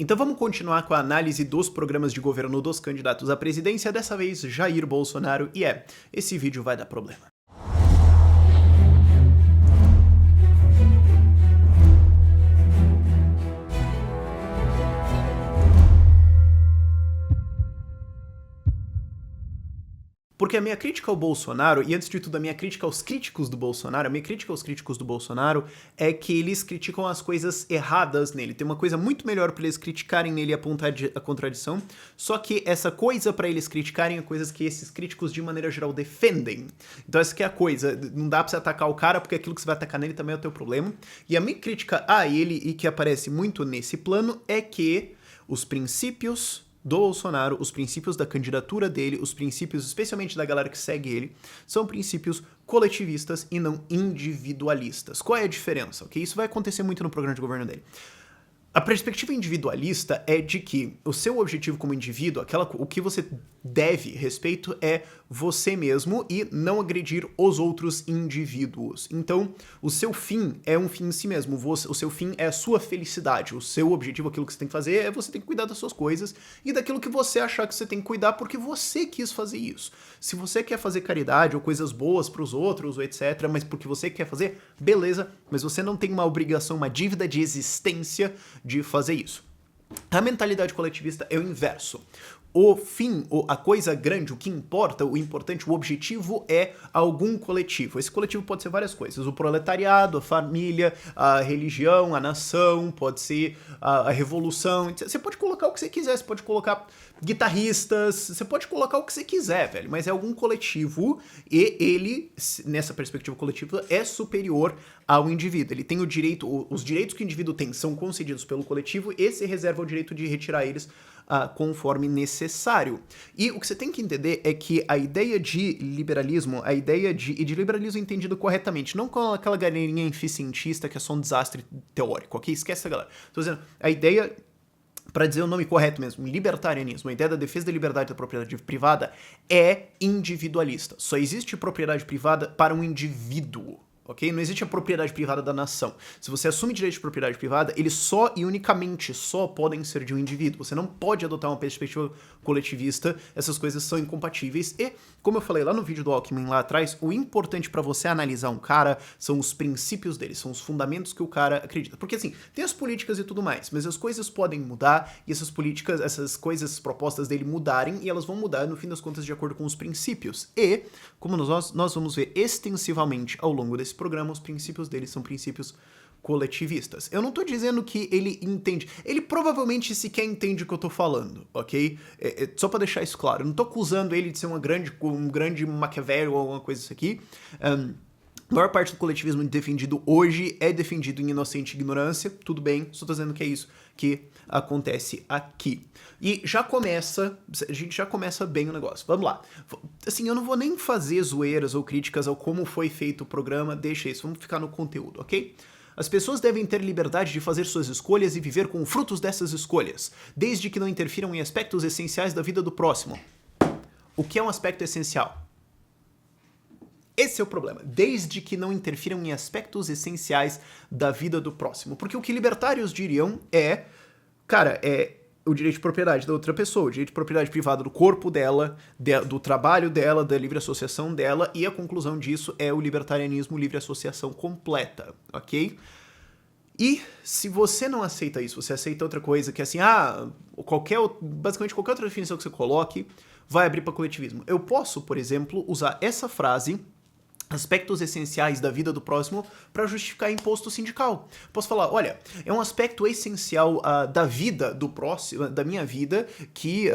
Então vamos continuar com a análise dos programas de governo dos candidatos à presidência, dessa vez Jair Bolsonaro, e esse vídeo vai dar problema. Porque a minha crítica ao Bolsonaro, e antes de tudo a minha crítica aos críticos do Bolsonaro, a minha crítica aos críticos do Bolsonaro é que eles criticam as coisas erradas nele. Tem uma coisa muito melhor para eles criticarem nele e apontar a contradição, só que essa coisa para eles criticarem é coisas que esses críticos de maneira geral defendem. Então essa que é a coisa, não dá pra você atacar o cara porque aquilo que você vai atacar nele também é o teu problema. E a minha crítica a ele, e que aparece muito nesse plano, é que os princípios do Bolsonaro, os princípios da candidatura dele, os princípios especialmente da galera que segue ele, são princípios coletivistas e não individualistas. Qual é a diferença? Okay? Isso vai acontecer muito no programa de governo dele. A perspectiva individualista é de que o seu objetivo como indivíduo, o que você deve respeito é você mesmo e não agredir os outros indivíduos. Então, o seu fim é um fim em si mesmo, o seu fim é a sua felicidade, o seu objetivo, aquilo que você tem que fazer é você tem que cuidar das suas coisas e daquilo que você achar que você tem que cuidar porque você quis fazer isso. Se você quer fazer caridade ou coisas boas pros outros ou etc, mas porque você quer fazer, beleza, mas você não tem uma obrigação, uma dívida de existência de fazer isso. A mentalidade coletivista é o inverso. O fim, a coisa grande, o que importa, o importante, o objetivo é algum coletivo. Esse coletivo pode ser várias coisas. O proletariado, a família, a religião, a nação, pode ser a revolução. Você pode colocar o que você quiser, você pode colocar guitarristas, você pode colocar o que você quiser, velho. Mas é algum coletivo e ele, nessa perspectiva coletiva, é superior ao indivíduo. Ele tem o direito, os direitos que o indivíduo tem são concedidos pelo coletivo e se reserva o direito de retirar eles conforme necessário. E o que você tem que entender é que a ideia de liberalismo, e de liberalismo entendido corretamente, não com aquela galerinha eficientista que é só um desastre teórico, ok? Esquece essa galera. Tô dizendo, a ideia, para dizer o nome correto mesmo, libertarianismo, a ideia da defesa da liberdade da propriedade privada é individualista. Só existe propriedade privada para um indivíduo. Okay? Não existe a propriedade privada da nação. Se você assume direito de propriedade privada, eles só e unicamente só podem ser de um indivíduo. Você não pode adotar uma perspectiva coletivista, essas coisas são incompatíveis. E, como eu falei lá no vídeo do Alckmin lá atrás, o importante para você analisar um cara são os princípios dele, são os fundamentos que o cara acredita. Porque assim, tem as políticas e tudo mais, mas as coisas podem mudar e essas políticas, essas coisas propostas dele mudarem e elas vão mudar no fim das contas de acordo com os princípios. E, como nós vamos ver extensivamente ao longo desse programa, os princípios dele são princípios coletivistas. Eu não tô dizendo que ele entende, ele provavelmente sequer entende o que eu tô falando, ok? Só pra deixar isso claro, eu não tô acusando ele de ser um grande Maquiavel ou alguma coisa isso aqui. A maior parte do coletivismo defendido hoje é defendido em inocente ignorância, tudo bem, só tô dizendo que é isso que acontece aqui. E a gente já começa bem o negócio. Vamos lá. Assim, eu não vou nem fazer zoeiras ou críticas ao como foi feito o programa, deixa isso, vamos ficar no conteúdo, ok? As pessoas devem ter liberdade de fazer suas escolhas e viver com os frutos dessas escolhas, desde que não interfiram em aspectos essenciais da vida do próximo. O que é um aspecto essencial? Esse é o problema, desde que não interfiram em aspectos essenciais da vida do próximo. Porque o que libertários diriam é, cara, o direito de propriedade da outra pessoa, o direito de propriedade privada do corpo dela, do trabalho dela, da livre associação dela, e a conclusão disso é o libertarianismo, livre associação completa, ok? E se você não aceita isso, você aceita outra coisa que é assim, basicamente qualquer outra definição que você coloque vai abrir para coletivismo. Eu posso, por exemplo, usar essa frase, aspectos essenciais da vida do próximo, para justificar imposto sindical. Posso falar, olha, é um aspecto essencial da vida do próximo, da minha vida,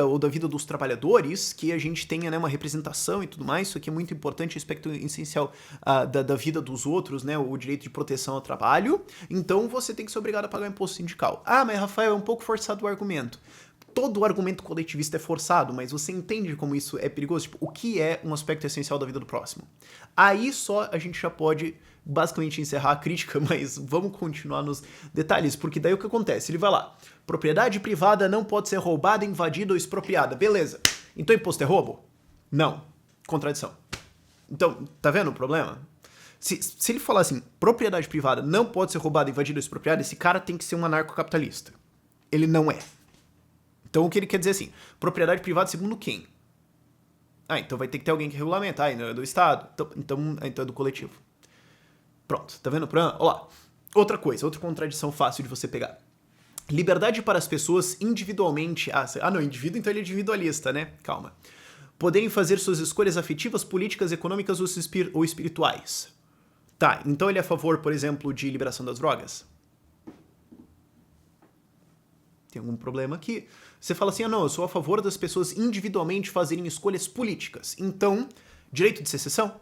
ou da vida dos trabalhadores, que a gente tenha, né, uma representação e tudo mais. Isso aqui é muito importante, aspecto essencial da vida dos outros, né, o direito de proteção ao trabalho. Então você tem que ser obrigado a pagar imposto sindical. Ah, mas Rafael, é um pouco forçado o argumento. Todo o argumento coletivista é forçado, mas você entende como isso é perigoso? Tipo, o que é um aspecto essencial da vida do próximo? Aí só a gente já pode basicamente encerrar a crítica, mas vamos continuar nos detalhes, porque daí o que acontece? Ele vai lá, propriedade privada não pode ser roubada, invadida ou expropriada. Beleza. Então imposto é roubo? Não. Contradição. Então, tá vendo o problema? Se ele falar assim, propriedade privada não pode ser roubada, invadida ou expropriada, esse cara tem que ser um anarcocapitalista. Ele não é. Então o que ele quer dizer assim? Propriedade privada segundo quem? Ah, então vai ter que ter alguém que regulamenta. Ah, não é do Estado. Então é do coletivo. Pronto, tá vendo o problema? Olha lá. Outra coisa, outra contradição fácil de você pegar. Liberdade para as pessoas individualmente... não, indivíduo, então ele é individualista, né? Calma. Poderem fazer suas escolhas afetivas, políticas, econômicas ou espirituais. Tá, então ele é a favor, por exemplo, de liberação das drogas? Tem algum problema aqui? Você fala assim, não, eu sou a favor das pessoas individualmente fazerem escolhas políticas. Então, direito de secessão?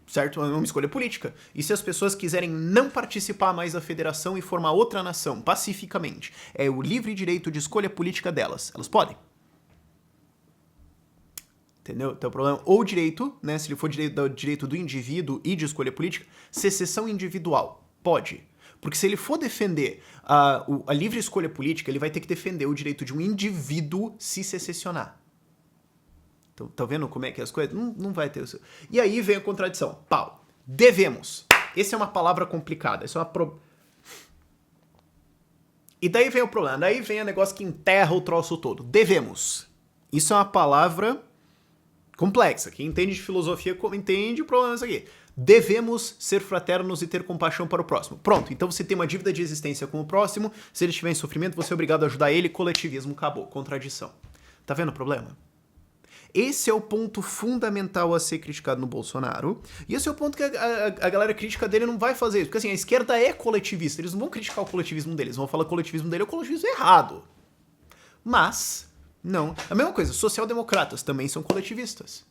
Certo? É uma escolha política. E se as pessoas quiserem não participar mais da federação e formar outra nação, pacificamente, é o livre direito de escolha política delas. Elas podem. Entendeu? Então o problema, ou direito, né, se ele for direito do indivíduo e de escolha política, secessão individual. Pode. Porque se ele for defender a livre escolha política, ele vai ter que defender o direito de um indivíduo se secessionar. Então, tá vendo como é que as coisas... Não vai ter... E aí vem a contradição. Pau. Devemos. Essa é uma palavra complicada. Isso é uma... E daí vem o problema. Daí vem o negócio que enterra o troço todo. Devemos. Isso é uma palavra complexa. Quem entende de filosofia entende o problema disso aqui. Devemos ser fraternos e ter compaixão para o próximo. Pronto, então você tem uma dívida de existência com o próximo. Se ele estiver em sofrimento, você é obrigado a ajudar ele. Coletivismo, acabou. Contradição. Tá vendo o problema? Esse é o ponto fundamental a ser criticado no Bolsonaro. E esse é o ponto que a galera crítica dele não vai fazer. Porque assim, a esquerda é coletivista. Eles não vão criticar o coletivismo deles. Vão falar que o coletivismo dele é o coletivismo errado. Mas, não. A mesma coisa, social-democratas também são coletivistas.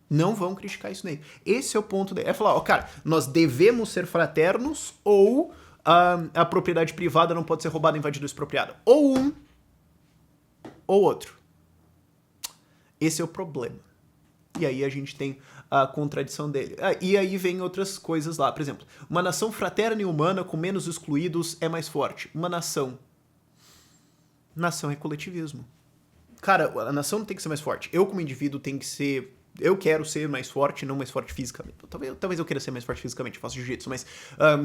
Não vão criticar isso nele. Esse é o ponto dele. É falar, cara, nós devemos ser fraternos ou a propriedade privada não pode ser roubada, invadida ou expropriada. Ou um, ou outro. Esse é o problema. E aí a gente tem a contradição dele. E aí vem outras coisas lá. Por exemplo, uma nação fraterna e humana com menos excluídos é mais forte. Uma nação. Nação é coletivismo. Cara, a nação não tem que ser mais forte. Eu, como indivíduo, tenho que ser... Eu quero ser mais forte, não mais forte fisicamente. Talvez eu queira ser mais forte fisicamente, eu faço jiu-jitsu, mas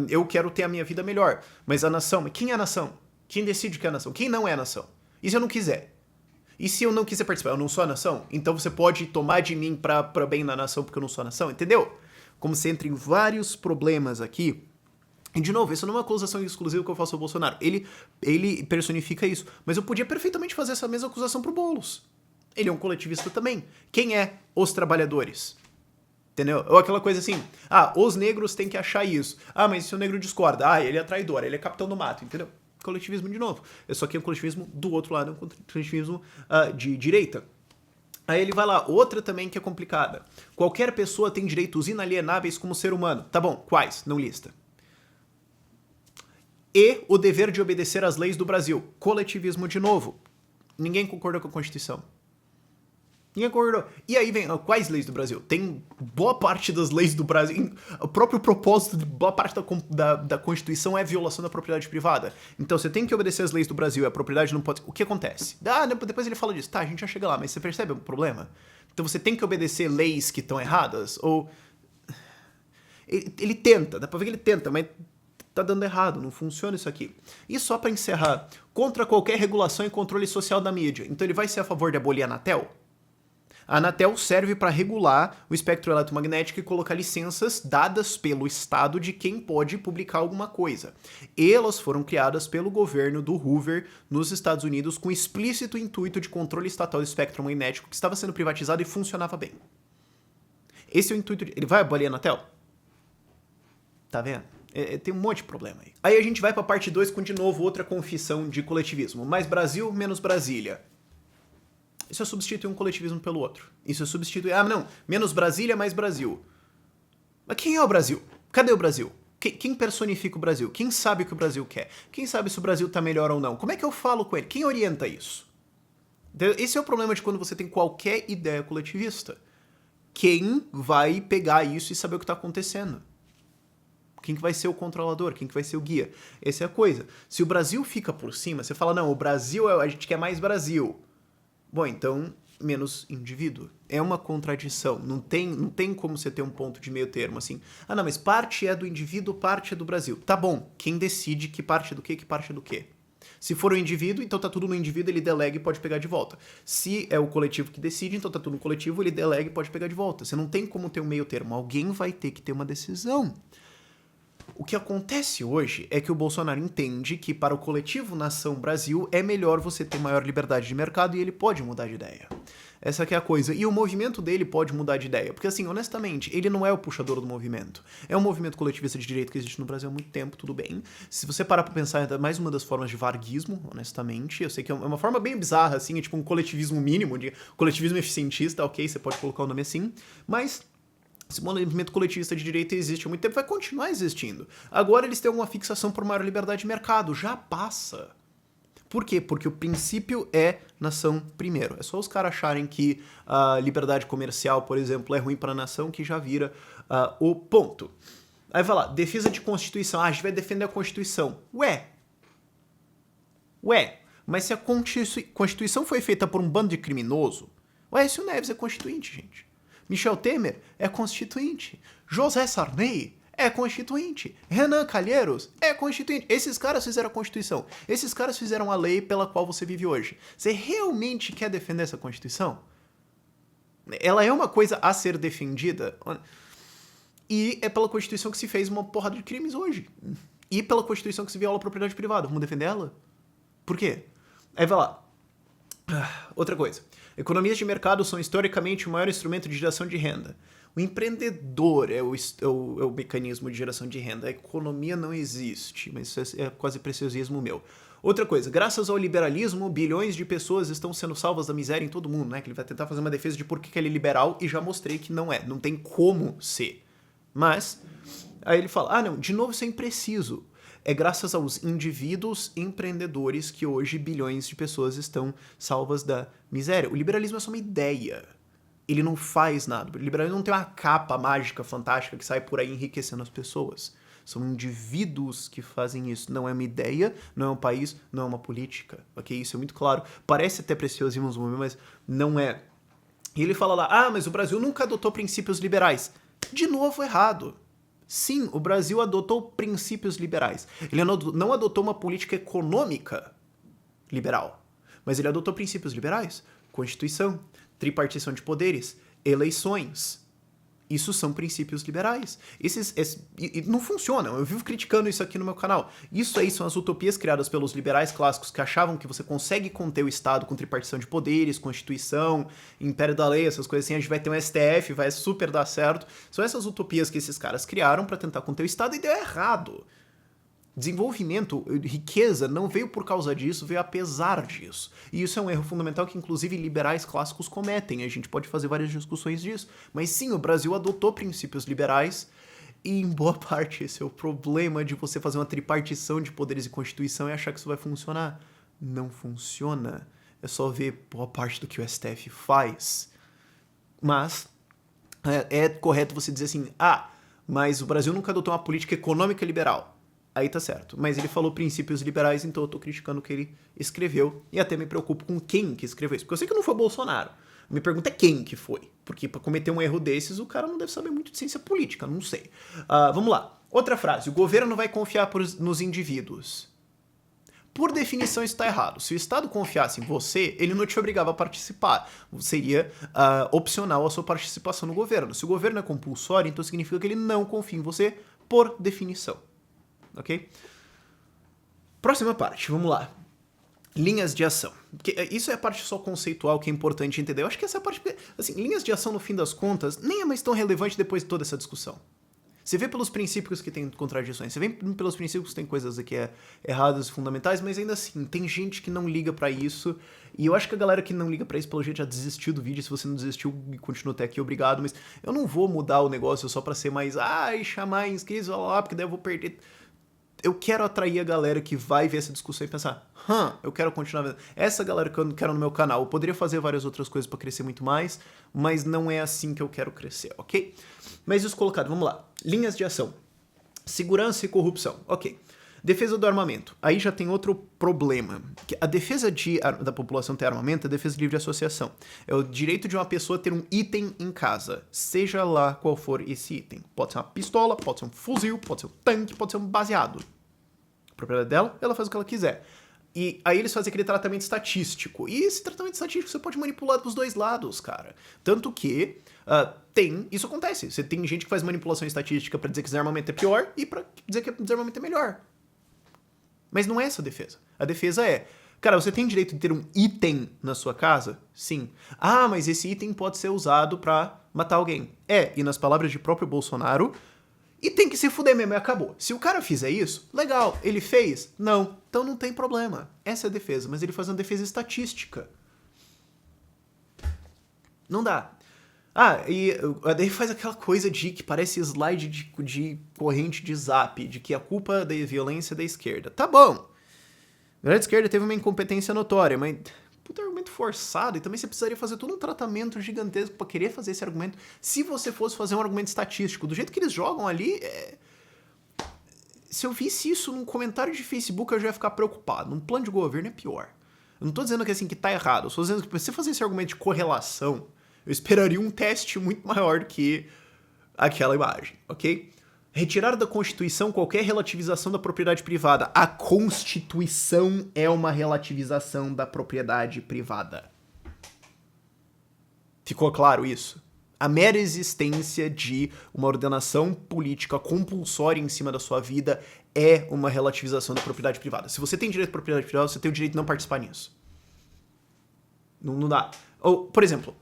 eu quero ter a minha vida melhor. Mas a nação... Quem é a nação? Quem decide o que é a nação? Quem não é a nação? E se eu não quiser? E se eu não quiser participar, eu não sou a nação? Então você pode tomar de mim pra bem na nação porque eu não sou a nação, entendeu? Como você entra em vários problemas aqui. E de novo, isso não é uma acusação exclusiva que eu faço ao Bolsonaro. Ele personifica isso. Mas eu podia perfeitamente fazer essa mesma acusação pro Boulos. Ele é um coletivista também. Quem é os trabalhadores? Entendeu? Ou aquela coisa assim, os negros têm que achar isso. Mas se o negro discorda, ele é traidor, ele é capitão do mato, entendeu? Coletivismo de novo. Só que é um coletivismo do outro lado, é um coletivismo de direita. Aí ele vai lá, outra também que é complicada. Qualquer pessoa tem direitos inalienáveis como ser humano. Tá bom, quais? Não lista. E o dever de obedecer às leis do Brasil. Coletivismo de novo. Ninguém concordou com a Constituição. Ninguém concordou. E aí vem, quais leis do Brasil? Tem boa parte das leis do Brasil. O próprio propósito de boa parte da Constituição é a violação da propriedade privada. Então você tem que obedecer às leis do Brasil e a propriedade não pode... O que acontece? Depois ele fala disso. Tá, a gente já chega lá, mas você percebe o problema? Então você tem que obedecer leis que estão erradas? Ou... Ele tenta, dá pra ver que ele tenta, mas tá dando errado, não funciona isso aqui. E só pra encerrar, contra qualquer regulação e controle social da mídia. Então ele vai ser a favor de abolir a Anatel? A Anatel serve para regular o espectro eletromagnético e colocar licenças dadas pelo Estado de quem pode publicar alguma coisa. Elas foram criadas pelo governo do Hoover nos Estados Unidos com explícito intuito de controle estatal do espectro magnético que estava sendo privatizado e funcionava bem. Esse é o intuito Ele vai abolir a Anatel? Tá vendo? Tem um monte de problema aí. Aí a gente vai pra parte 2 com, de novo, outra confissão de coletivismo. Mais Brasil, menos Brasília. Isso é substituir um coletivismo pelo outro. Isso é substituir... menos Brasília, mais Brasil. Mas quem é o Brasil? Cadê o Brasil? Quem personifica o Brasil? Quem sabe o que o Brasil quer? Quem sabe se o Brasil tá melhor ou não? Como é que eu falo com ele? Quem orienta isso? Esse é o problema de quando você tem qualquer ideia coletivista. Quem vai pegar isso e saber o que tá acontecendo? Quem que vai ser o controlador? Quem que vai ser o guia? Essa é a coisa. Se o Brasil fica por cima, você fala, não, o Brasil, a gente quer mais Brasil. Bom, então, menos indivíduo. É uma contradição. Não tem como você ter um ponto de meio termo, assim. Mas parte é do indivíduo, parte é do Brasil. Tá bom, quem decide que parte é do quê, que parte é do quê? Se for o indivíduo, então tá tudo no indivíduo, ele delega e pode pegar de volta. Se é o coletivo que decide, então tá tudo no coletivo, ele delega e pode pegar de volta. Você não tem como ter um meio termo, alguém vai ter que ter uma decisão. O que acontece hoje é que o Bolsonaro entende que para o coletivo Nação Brasil é melhor você ter maior liberdade de mercado e ele pode mudar de ideia. Essa que é a coisa. E o movimento dele pode mudar de ideia. Porque, assim, honestamente, ele não é o puxador do movimento. É um movimento coletivista de direito que existe no Brasil há muito tempo, tudo bem. Se você parar pra pensar, é mais uma das formas de varguismo, honestamente. Eu sei que é uma forma bem bizarra, assim, é tipo um coletivismo mínimo, de coletivismo eficientista, ok, você pode colocar o nome assim. Mas esse movimento coletivista de direita existe há muito tempo, vai continuar existindo. Agora eles têm alguma fixação por maior liberdade de mercado. Já passa. Por quê? Porque o princípio é nação primeiro. É só os caras acharem que a liberdade comercial, por exemplo, é ruim para a nação que já vira o ponto. Aí vai lá, defesa de Constituição. A gente vai defender a Constituição. Ué, mas se a Constituição foi feita por um bando de criminoso, o Aécio Neves é constituinte, gente. Michel Temer é constituinte. José Sarney é constituinte. Renan Calheiros é constituinte. Esses caras fizeram a Constituição. Esses caras fizeram a lei pela qual você vive hoje. Você realmente quer defender essa Constituição? Ela é uma coisa a ser defendida. E é pela Constituição que se fez uma porrada de crimes hoje. E pela Constituição que se viola a propriedade privada. Vamos defender ela? Por quê? Aí vai lá. Outra coisa. Economias de mercado são historicamente o maior instrumento de geração de renda. O empreendedor é o mecanismo de geração de renda. A economia não existe, mas isso é quase preciosismo meu. Outra coisa, graças ao liberalismo, bilhões de pessoas estão sendo salvas da miséria em todo mundo, né? Que ele vai tentar fazer uma defesa de por que ele é liberal e já mostrei que não é. Não tem como ser. Mas, aí ele fala, não, de novo isso é impreciso. É graças aos indivíduos empreendedores que hoje bilhões de pessoas estão salvas da miséria. O liberalismo é só uma ideia. Ele não faz nada. O liberalismo não tem uma capa mágica, fantástica, que sai por aí enriquecendo as pessoas. São indivíduos que fazem isso. Não é uma ideia, não é um país, não é uma política. Ok? Isso é muito claro. Parece até preciosismo, mas não é. E ele fala lá, mas o Brasil nunca adotou princípios liberais. De novo, errado. Sim, o Brasil adotou princípios liberais. Ele não adotou uma política econômica liberal, mas ele adotou princípios liberais. Constituição, tripartição de poderes, eleições. Isso são princípios liberais. E não funcionam. Eu vivo criticando isso aqui no meu canal. Isso aí são as utopias criadas pelos liberais clássicos que achavam que você consegue conter o Estado com tripartição de poderes, Constituição, Império da Lei, essas coisas assim. A gente vai ter um STF, vai super dar certo. São essas utopias que esses caras criaram para tentar conter o Estado e deu errado. Desenvolvimento, riqueza, não veio por causa disso, veio apesar disso. E isso é um erro fundamental que, inclusive, liberais clássicos cometem. A gente pode fazer várias discussões disso. Mas sim, o Brasil adotou princípios liberais e, em boa parte, esse é o problema de você fazer uma tripartição de poderes e Constituição e achar que isso vai funcionar. Não funciona. É só ver boa parte do que o STF faz. Mas é correto você dizer assim, mas o Brasil nunca adotou uma política econômica liberal. Aí tá certo. Mas ele falou princípios liberais, então eu tô criticando o que ele escreveu. E até me preocupo com quem que escreveu isso. Porque eu sei que não foi o Bolsonaro. Me pergunta é quem que foi. Porque pra cometer um erro desses, o cara não deve saber muito de ciência política. Não sei. Vamos lá. Outra frase. O governo vai confiar nos indivíduos. Por definição, isso está errado. Se o Estado confiasse em você, ele não te obrigava a participar. Seria opcional a sua participação no governo. Se o governo é compulsório, então significa que ele não confia em você por definição. Ok? Próxima parte, vamos lá. Linhas de ação. Isso é a parte só conceitual que é importante entender. Eu acho que essa é a parte... Assim, linhas de ação, no fim das contas, nem é mais tão relevante depois de toda essa discussão. Você vê pelos princípios que tem contradições, você vê pelos princípios que tem coisas aqui erradas e fundamentais, mas ainda assim, tem gente que não liga pra isso, e eu acho que a galera que não liga pra isso, pelo jeito, já desistiu do vídeo. Se você não desistiu e continua até aqui, obrigado, mas eu não vou mudar o negócio só pra ser mais, chamar inscritos, lá, porque daí eu vou perder... Eu quero atrair a galera que vai ver essa discussão e pensar, eu quero continuar vendo. Essa galera que eu quero no meu canal. Eu poderia fazer várias outras coisas pra crescer muito mais, mas não é assim que eu quero crescer, ok? Mas isso colocado, vamos lá. Linhas de ação. Segurança e corrupção, ok. Defesa do armamento. Aí já tem outro problema. A defesa da população ter armamento é a defesa livre de associação. É o direito de uma pessoa ter um item em casa, seja lá qual for esse item. Pode ser uma pistola, pode ser um fuzil, pode ser um tanque, pode ser um baseado. A propriedade dela, ela faz o que ela quiser. E aí eles fazem aquele tratamento estatístico. E esse tratamento estatístico você pode manipular dos dois lados, cara. Tanto que isso acontece. Você tem gente que faz manipulação estatística pra dizer que desarmamento é pior e pra dizer que desarmamento é melhor. Mas não é essa a defesa. A defesa é, cara, você tem direito de ter um item na sua casa? Sim. Ah, mas esse item pode ser usado pra matar alguém. E nas palavras de próprio Bolsonaro, e tem que se fuder mesmo e acabou. Se o cara fizer isso, legal. Ele fez? Não. Então não tem problema. Essa é a defesa. Mas ele faz uma defesa estatística. Não dá. E daí faz aquela coisa de que parece slide de corrente de zap, de que a culpa da violência é da esquerda. Tá bom. A galera da esquerda teve uma incompetência notória, mas puta argumento forçado, e também você precisaria fazer todo um tratamento gigantesco pra querer fazer esse argumento. Se você fosse fazer um argumento estatístico, do jeito que eles jogam ali, se eu visse isso num comentário de Facebook, eu já ia ficar preocupado. Num plano de governo é pior. Eu não tô dizendo que assim que tá errado, eu tô dizendo que pra você fazer esse argumento de correlação, eu esperaria um teste muito maior do que aquela imagem, ok? Retirar da Constituição qualquer relativização da propriedade privada. A Constituição é uma relativização da propriedade privada. Ficou claro isso? A mera existência de uma ordenação política compulsória em cima da sua vida é uma relativização da propriedade privada. Se você tem direito à propriedade privada, você tem o direito de não participar nisso. Não dá. Ou, por exemplo,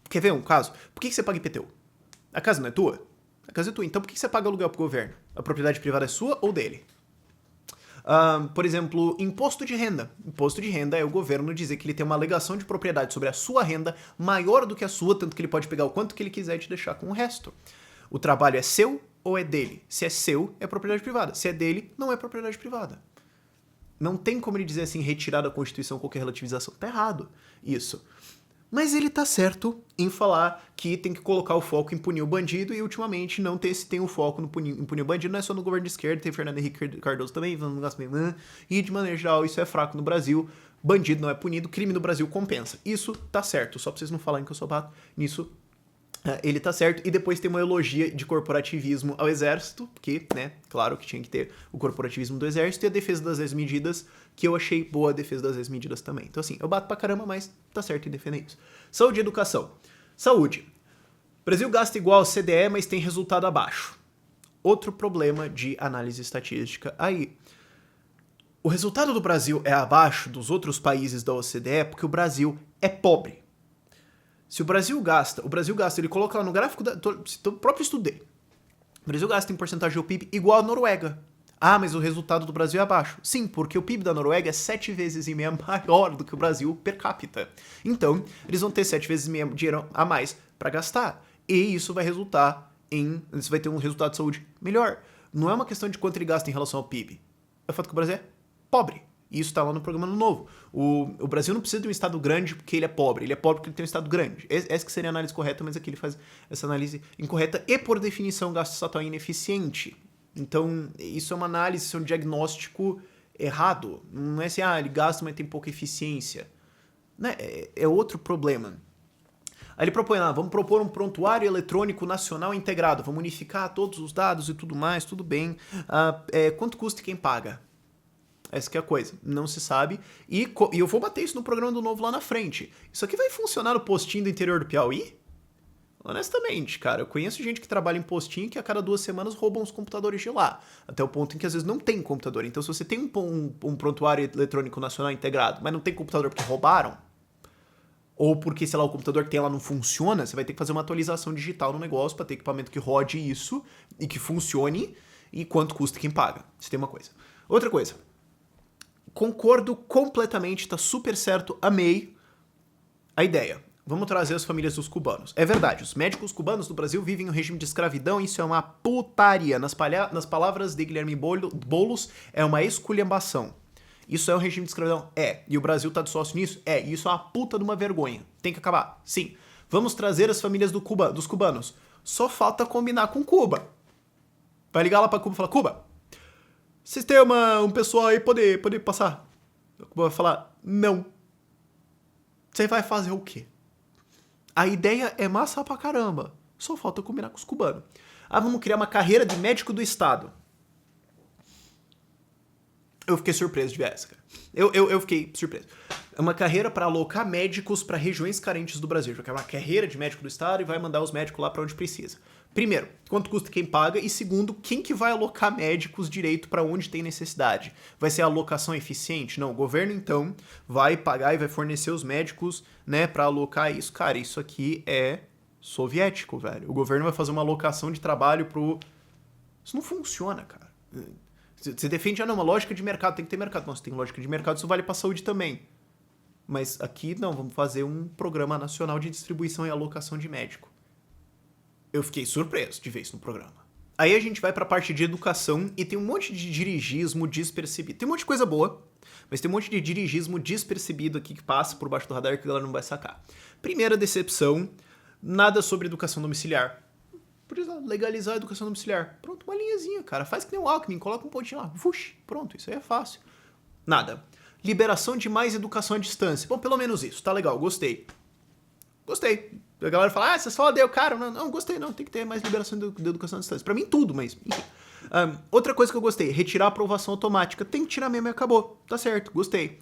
quer ver um caso? Por que você paga IPTU? A casa não é tua? A casa é tua, então por que você paga aluguel pro governo? A propriedade privada é sua ou dele? Por exemplo, imposto de renda. Imposto de renda é o governo dizer que ele tem uma alegação de propriedade sobre a sua renda maior do que a sua, tanto que ele pode pegar o quanto que ele quiser e te deixar com o resto. O trabalho é seu ou é dele? Se é seu, é propriedade privada. Se é dele, não é propriedade privada. Não tem como ele dizer assim, retirar da Constituição qualquer relativização. Tá errado isso. Mas ele tá certo em falar que tem que colocar o foco em punir o bandido e ultimamente não tem o foco em punir o bandido, não é só no governo de esquerda, tem Fernando Henrique Cardoso também, e de maneira geral isso é fraco no Brasil, bandido não é punido, crime no Brasil compensa. Isso tá certo, só pra vocês não falarem que eu sou bato nisso. Ele tá certo, e depois tem uma elogia de corporativismo ao exército, que, né, claro que tinha que ter o corporativismo do exército, e a defesa das 10 medidas, que eu achei boa a defesa das 10 medidas também. Então assim, eu bato pra caramba, mas tá certo em defender isso. Saúde e educação. Saúde. O Brasil gasta igual ao CDE, mas tem resultado abaixo. Outro problema de análise estatística aí. O resultado do Brasil é abaixo dos outros países da OCDE porque o Brasil é pobre. Se o Brasil gasta, ele coloca lá no gráfico do próprio estudo dele. O Brasil gasta em porcentagem do PIB igual a Noruega. Ah, mas o resultado do Brasil é abaixo. Sim, porque o PIB da Noruega é 7 vezes e meia maior do que o Brasil per capita. Então, eles vão ter 7 vezes e meia dinheiro a mais para gastar. E isso vai resultar você vai ter um resultado de saúde melhor. Não é uma questão de quanto ele gasta em relação ao PIB. É o fato que o Brasil é pobre. E isso tá lá no programa novo. O Brasil não precisa de um estado grande porque ele é pobre. Ele é pobre porque ele tem um estado grande. Essa que seria a análise correta, mas aqui ele faz essa análise incorreta e, por definição, o gasto estatal é ineficiente. Então, isso é uma análise, isso é um diagnóstico errado. Não é assim, ele gasta, mas tem pouca eficiência. Né? É outro problema. Aí ele propõe lá, vamos propor um prontuário eletrônico nacional integrado. Vamos unificar todos os dados e tudo mais, tudo bem. Quanto custa e quem paga? Essa que é a coisa, não se sabe. E eu vou bater isso no programa do Novo lá na frente. Isso aqui vai funcionar no postinho do interior do Piauí? Honestamente, cara, eu conheço gente que trabalha em postinho que a cada 2 semanas roubam os computadores de lá. Até o ponto em que às vezes não tem computador. Então se você tem um prontuário eletrônico nacional integrado, mas não tem computador porque roubaram, ou porque, sei lá, o computador que tem lá não funciona, você vai ter que fazer uma atualização digital no negócio para ter equipamento que rode isso e que funcione, e quanto custa quem paga. Isso tem uma coisa. Outra coisa. Concordo completamente, tá super certo, amei a ideia. Vamos trazer as famílias dos cubanos. É verdade, os médicos cubanos do Brasil vivem um regime de escravidão, isso é uma putaria. Nas palavras de Guilherme Boulos, é uma esculhambação. Isso é um regime de escravidão? É. E o Brasil tá de sócio nisso? É. E isso é uma puta de uma vergonha. Tem que acabar? Sim. Vamos trazer as famílias dos cubanos. Só falta combinar com Cuba. Vai ligar lá pra Cuba e falar, Cuba, vocês têm um pessoal aí poder passar? A Cuba vai falar, não. Você vai fazer o quê? A ideia é massa pra caramba. Só falta combinar com os cubanos. Vamos criar uma carreira de médico do Estado. Eu fiquei surpreso de ver essa, cara. Eu fiquei surpreso. É uma carreira para alocar médicos para regiões carentes do Brasil. Já que é uma carreira de médico do estado e vai mandar os médicos lá para onde precisa. Primeiro, quanto custa quem paga? E segundo, quem que vai alocar médicos direito para onde tem necessidade? Vai ser a alocação eficiente? Não, o governo então vai pagar e vai fornecer os médicos, né, para alocar isso. Cara, isso aqui é soviético, velho. O governo vai fazer uma alocação de trabalho pro... Isso não funciona, cara. Você defende, não, uma lógica de mercado, tem que ter mercado. Não, se tem lógica de mercado, isso vale pra saúde também. Mas aqui, não, vamos fazer um programa nacional de distribuição e alocação de médico. Eu fiquei surpreso de ver isso no programa. Aí a gente vai pra parte de educação e tem um monte de dirigismo despercebido. Tem um monte de coisa boa, mas tem um monte de dirigismo despercebido aqui que passa por baixo do radar que a galera não vai sacar. Primeira decepção, nada sobre educação domiciliar. Por exemplo, legalizar a educação domiciliar. Pronto, uma linhazinha, cara. Faz que nem o Alckmin, coloca um pontinho lá. Vush, pronto, isso aí é fácil. Nada. Liberação de mais educação à distância. Bom, pelo menos isso, tá legal, gostei. Gostei. A galera fala, você só odeia o cara. Não, gostei, não. Tem que ter mais liberação de educação à distância. Pra mim, tudo, mas enfim. Outra coisa que eu gostei, retirar a aprovação automática. Tem que tirar mesmo e acabou. Tá certo, gostei.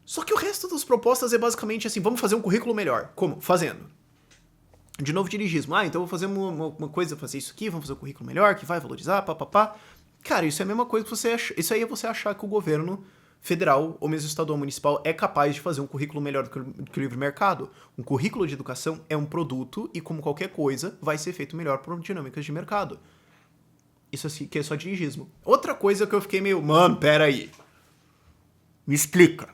Só que o resto das propostas é basicamente assim, vamos fazer um currículo melhor. Como? Fazendo. De novo, dirigismo. Então eu vou fazer uma coisa, fazer isso aqui, vamos fazer um currículo melhor, que vai valorizar, papapá. Cara, isso é a mesma coisa que você achar. Isso aí é você achar que o governo federal ou mesmo estadual municipal é capaz de fazer um currículo melhor do que o livre mercado. Um currículo de educação é um produto e, como qualquer coisa, vai ser feito melhor por dinâmicas de mercado. Isso aqui é só dirigismo. Outra coisa que eu fiquei meio, mano, pera aí. Me explica.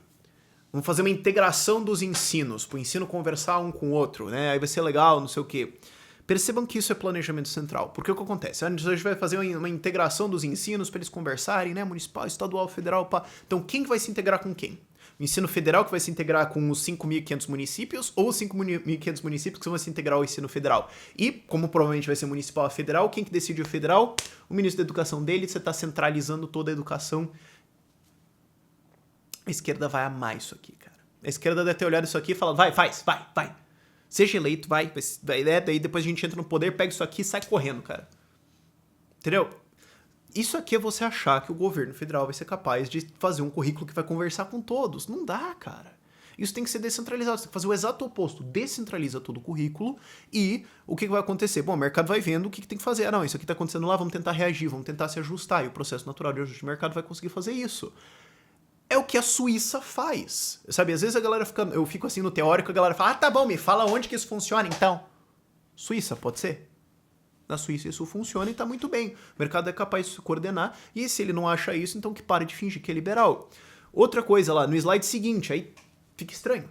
Vamos fazer uma integração dos ensinos, para o ensino conversar um com o outro, né? Aí vai ser legal, não sei o quê. Percebam que isso é planejamento central. Porque o que acontece? A gente vai fazer uma integração dos ensinos para eles conversarem, né? Municipal, estadual, federal, pá. Então, quem que vai se integrar com quem? O ensino federal que vai se integrar com os 5.500 municípios ou os 5.500 municípios que vão se integrar ao ensino federal? E, como provavelmente vai ser municipal ou federal, quem que decide o federal? O ministro da Educação dele, você está centralizando toda a educação. A esquerda vai amar isso aqui, cara. A esquerda deve ter olhado isso aqui e falado, vai. Seja eleito, vai. Daí depois a gente entra no poder, pega isso aqui e sai correndo, cara. Entendeu? Isso aqui é você achar que o governo federal vai ser capaz de fazer um currículo que vai conversar com todos. Não dá, cara. Isso tem que ser descentralizado. Você tem que fazer o exato oposto. Descentraliza todo o currículo e o que vai acontecer? Bom, o mercado vai vendo o que tem que fazer. Não, isso aqui tá acontecendo lá, vamos tentar reagir, vamos tentar se ajustar. E o processo natural de ajuste de mercado vai conseguir fazer isso. É o que a Suíça faz. Sabe, às vezes a galera fica... Eu fico assim no teórico, a galera fala, tá bom, me fala onde que isso funciona, então. Suíça, pode ser? Na Suíça isso funciona e tá muito bem. O mercado é capaz de se coordenar e se ele não acha isso, então que pare de fingir que é liberal. Outra coisa lá, no slide seguinte, aí fica estranho.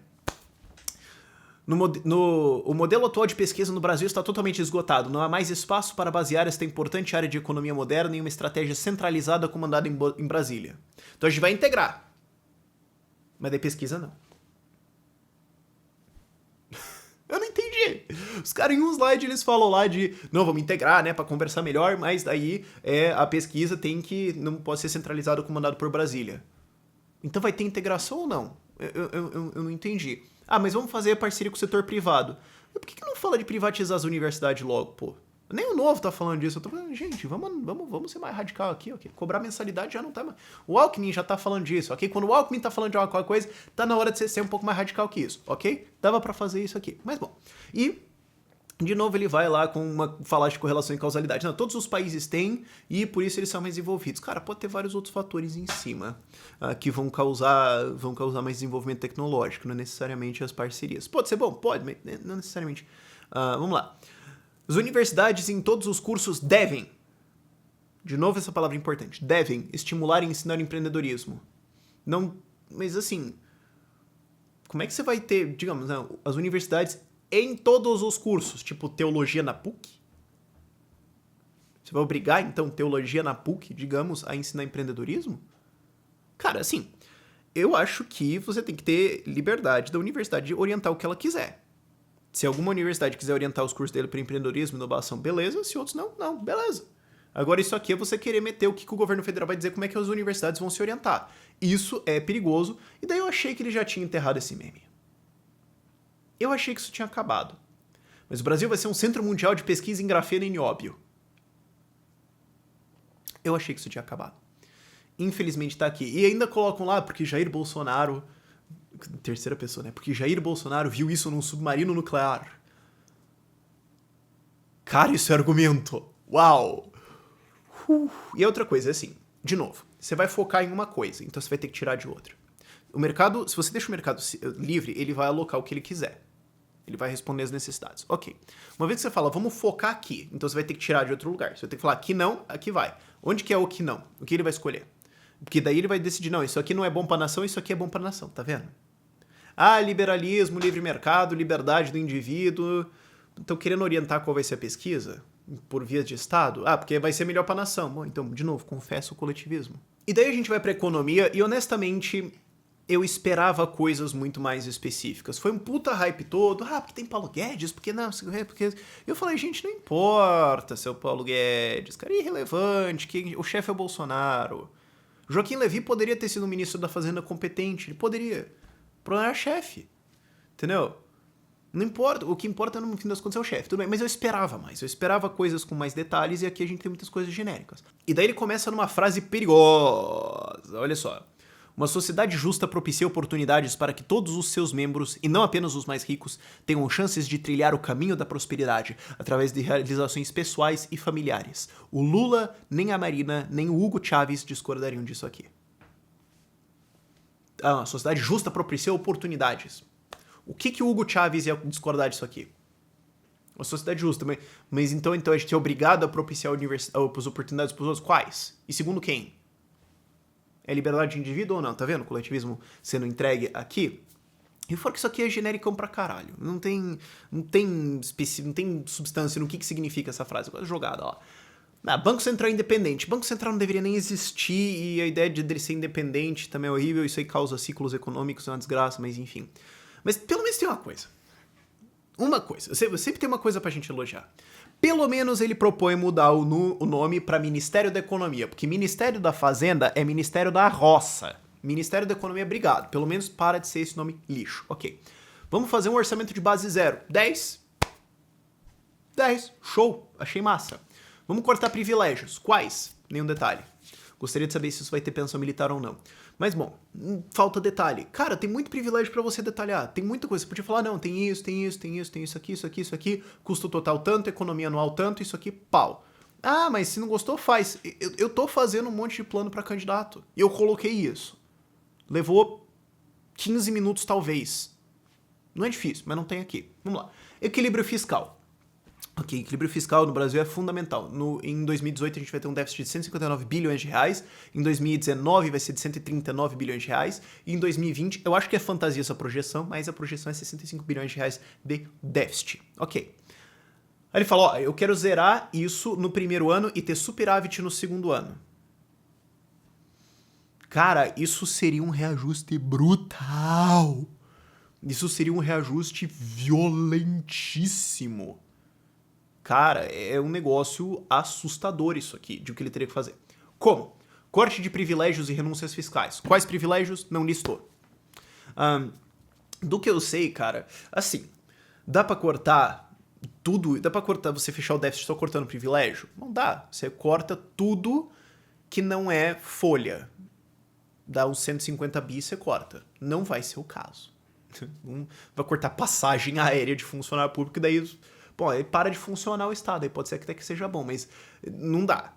O modelo atual de pesquisa no Brasil está totalmente esgotado. Não há mais espaço para basear esta importante área de economia moderna em uma estratégia centralizada comandada em Brasília. Então a gente vai integrar. Mas daí pesquisa não. Eu não entendi. Os caras em um slide eles falam lá de, não, vamos integrar, né, para conversar melhor, mas daí a pesquisa não pode ser centralizada ou comandada por Brasília. Então vai ter integração ou não? Eu não entendi. Ah, mas vamos fazer parceria com o setor privado. Por que não fala de privatizar as universidades logo, pô? Nem o Novo tá falando disso. Eu tô falando, gente, vamos ser mais radical aqui, ok? Cobrar mensalidade já não tá mais... O Alckmin já tá falando disso, ok? Quando o Alckmin tá falando de alguma coisa, tá na hora de você ser um pouco mais radical que isso, ok? Dava pra fazer isso aqui. Mas bom. E, de novo, ele vai lá com falar de correlação e causalidade. Não, todos os países têm e por isso eles são mais desenvolvidos. Cara, pode ter vários outros fatores em cima que vão causar mais desenvolvimento tecnológico, não necessariamente as parcerias. Pode ser bom? Pode, mas não necessariamente. Vamos lá. As universidades em todos os cursos devem, de novo essa palavra importante, devem estimular e ensinar empreendedorismo. Não, mas assim, como é que você vai ter, digamos, as universidades em todos os cursos, tipo teologia na PUC? Você vai obrigar, então, teologia na PUC, digamos, a ensinar empreendedorismo? Cara, assim, eu acho que você tem que ter liberdade da universidade de orientar o que ela quiser. Se alguma universidade quiser orientar os cursos dele para empreendedorismo e inovação, beleza. Se outros não, beleza. Agora, isso aqui é você querer meter o que o governo federal vai dizer como é que as universidades vão se orientar. Isso é perigoso. E daí eu achei que ele já tinha enterrado esse meme. Eu achei que isso tinha acabado. Mas o Brasil vai ser um centro mundial de pesquisa em grafeno e nióbio. Eu achei que isso tinha acabado. infelizmente tá aqui. E ainda colocam lá, porque Jair Bolsonaro... Terceira pessoa, né? Porque Jair Bolsonaro viu isso num submarino nuclear. Cara, isso é argumento. Uau! E outra coisa, assim, de novo, você vai focar em uma coisa, então você vai ter que tirar de outra. O mercado, se você deixa o mercado livre, ele vai alocar o que ele quiser. Ele vai responder as necessidades. Ok. Uma vez que você fala, vamos focar aqui, então você vai ter que tirar de outro lugar. Você vai ter que falar, aqui não, aqui vai. Onde que é o que não? O que ele vai escolher? Porque daí ele vai decidir, não, isso aqui não é bom pra nação, isso aqui é bom pra nação, tá vendo? Ah, liberalismo, livre mercado, liberdade do indivíduo. Estão querendo orientar qual vai ser a pesquisa? Por via de Estado? Ah, porque vai ser melhor pra nação. Bom, então, de novo, confesso o coletivismo. E daí a gente vai pra economia e, honestamente, eu esperava coisas muito mais específicas. Foi um puta hype todo. Ah, porque tem Paulo Guedes, porque não, porque... Eu falei, gente, não importa seu Paulo Guedes, cara, é irrelevante, que o chefe é o Bolsonaro. Joaquim Levy poderia ter sido um ministro da Fazenda competente, ele poderia. O problema era chefe, entendeu? Não importa, o que importa no fim das contas é o chefe, tudo bem, mas eu esperava mais, eu esperava coisas com mais detalhes e aqui a gente tem muitas coisas genéricas. E daí ele começa numa frase perigosa, olha só. Uma sociedade justa propicia oportunidades para que todos os seus membros, e não apenas os mais ricos, tenham chances de trilhar o caminho da prosperidade através de realizações pessoais e familiares. O Lula, nem a Marina, nem o Hugo Chávez discordariam disso aqui. A sociedade justa propicia oportunidades. O que o Hugo Chávez ia discordar disso aqui? Uma sociedade justa, mas então a gente é obrigado a propiciar as oportunidades para os outros? Quais? E segundo quem? É liberdade de indivíduo ou não? Tá vendo o coletivismo sendo entregue aqui? E fora que isso aqui é genericão pra caralho. Não tem substância no que significa essa frase. Jogada, ó. Banco Central independente. Banco Central não deveria nem existir e a ideia de ele ser independente também é horrível. Isso aí causa ciclos econômicos, é uma desgraça, mas enfim. Mas pelo menos tem uma coisa. Uma coisa. Sempre tem uma coisa pra gente elogiar. Pelo menos ele propõe mudar o nome pra Ministério da Economia, porque Ministério da Fazenda é Ministério da Roça. Ministério da Economia, obrigado. Pelo menos para de ser esse nome lixo. Ok. Vamos fazer um orçamento de base zero. 10. 10. Show. Achei massa. Vamos cortar privilégios. Quais? Nenhum detalhe. Gostaria de saber se isso vai ter pensão militar ou não. Mas, bom, falta detalhe. Cara, tem muito privilégio pra você detalhar. Tem muita coisa. Você podia falar, não, tem isso, tem isso, tem isso, tem isso aqui, isso aqui, isso aqui. Custo total tanto, economia anual tanto, isso aqui, pau. Ah, mas se não gostou, faz. Eu tô fazendo um monte de plano pra candidato. E eu coloquei isso. Levou 15 minutos, talvez. Não é difícil, mas não tem aqui. Vamos lá. Equilíbrio fiscal. Ok, equilíbrio fiscal no Brasil é fundamental. Em 2018 a gente vai ter um déficit de 159 bilhões de reais, em 2019 vai ser de 139 bilhões de reais, e em 2020, eu acho que é fantasia essa projeção, mas a projeção é 65 bilhões de reais de déficit. Ok. Aí ele fala, ó, eu quero zerar isso no primeiro ano e ter superávit no segundo ano. Cara, isso seria um reajuste brutal. Isso seria um reajuste violentíssimo. Cara, é um negócio assustador isso aqui, de o que ele teria que fazer. Como? Corte de privilégios e renúncias fiscais. Quais privilégios? Não listou. Do que eu sei, cara, assim, dá pra cortar tudo, dá pra cortar, você fechar o déficit só cortando privilégio? Não dá. Você corta tudo que não é folha. Dá uns 150 bi, você corta. Não vai ser o caso. Vai cortar passagem aérea de funcionário público, daí... Bom, aí para de funcionar o Estado, aí pode ser que até que seja bom, mas não dá.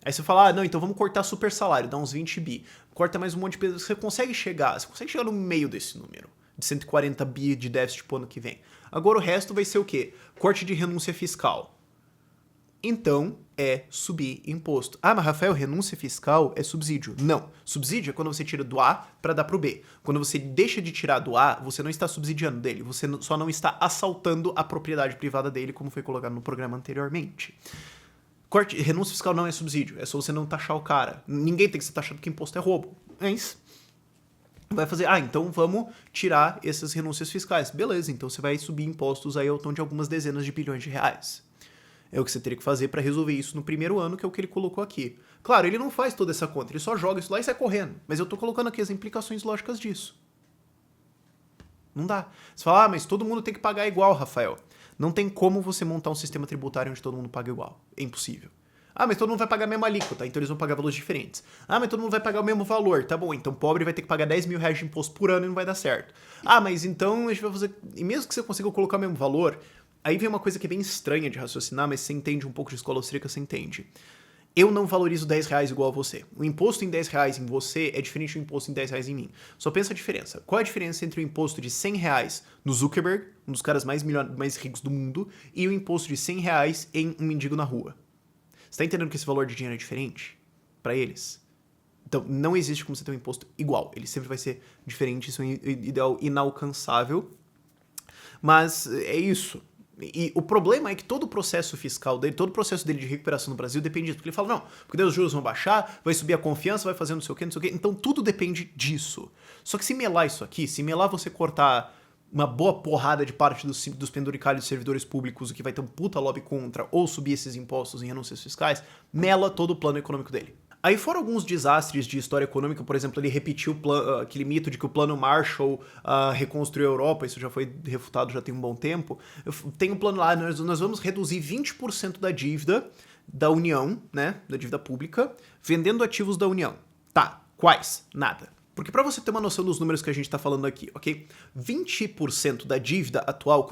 Aí você fala, não, então vamos cortar super salário, dá uns 20 bi. Corta mais um monte de peso, você consegue chegar no meio desse número, de 140 bi de déficit pro ano que vem. Agora o resto vai ser o quê? Corte de renúncia fiscal. Então, é subir imposto. Ah, mas Rafael, renúncia fiscal é subsídio. Não. Subsídio é quando você tira do A para dar pro B. Quando você deixa de tirar do A, você não está subsidiando dele. Você só não está assaltando a propriedade privada dele, como foi colocado no programa anteriormente. Renúncia fiscal não é subsídio. É só você não taxar o cara. Ninguém tem que ser taxado porque imposto é roubo. É isso. Vai fazer, então vamos tirar essas renúncias fiscais. Beleza, então você vai subir impostos aí ao tom de algumas dezenas de bilhões de reais. É o que você teria que fazer para resolver isso no primeiro ano, que é o que ele colocou aqui. Claro, ele não faz toda essa conta, ele só joga isso lá e sai correndo. Mas eu tô colocando aqui as implicações lógicas disso. Não dá. Você fala, mas todo mundo tem que pagar igual, Rafael. Não tem como você montar um sistema tributário onde todo mundo paga igual. É impossível. Ah, mas todo mundo vai pagar a mesma alíquota, então eles vão pagar valores diferentes. Ah, mas todo mundo vai pagar o mesmo valor, tá bom, então pobre vai ter que pagar 10 mil reais de imposto por ano e não vai dar certo. Ah, mas então a gente vai fazer... E mesmo que você consiga colocar o mesmo valor, aí vem uma coisa que é bem estranha de raciocinar, mas você entende um pouco de escola austríaca, você entende. Eu não valorizo 10 reais igual a você. O imposto em 10 reais em você é diferente do imposto em 10 reais em mim. Só pensa a diferença. Qual é a diferença entre o imposto de 100 reais no Zuckerberg, um dos caras mais ricos do mundo, e o imposto de 100 reais em um mendigo na rua? Você tá entendendo que esse valor de dinheiro é diferente para eles? Então, não existe como você ter um imposto igual. Ele sempre vai ser diferente, isso é um ideal inalcançável. Mas é isso. E o problema é que todo o processo fiscal dele, todo o processo dele de recuperação no Brasil depende disso. Porque ele fala, não, porque daí os juros vão baixar, vai subir a confiança, vai fazer não sei o quê, não sei o quê. Então tudo depende disso. Só que se melar isso aqui, se melar você cortar uma boa porrada de parte dos penduricalhos de servidores públicos, o que vai ter um puta lobby contra, ou subir esses impostos em renúncias fiscais, mela todo o plano econômico dele. Aí foram alguns desastres de história econômica, por exemplo, ele repetiu aquele mito de que o plano Marshall reconstruiu a Europa, isso já foi refutado já tem um bom tempo. Tem um plano lá, nós vamos reduzir 20% da dívida da União, né, da dívida pública, vendendo ativos da União. Tá, quais? Nada. Porque para você ter uma noção dos números que a gente está falando aqui, ok? 20% da dívida atual,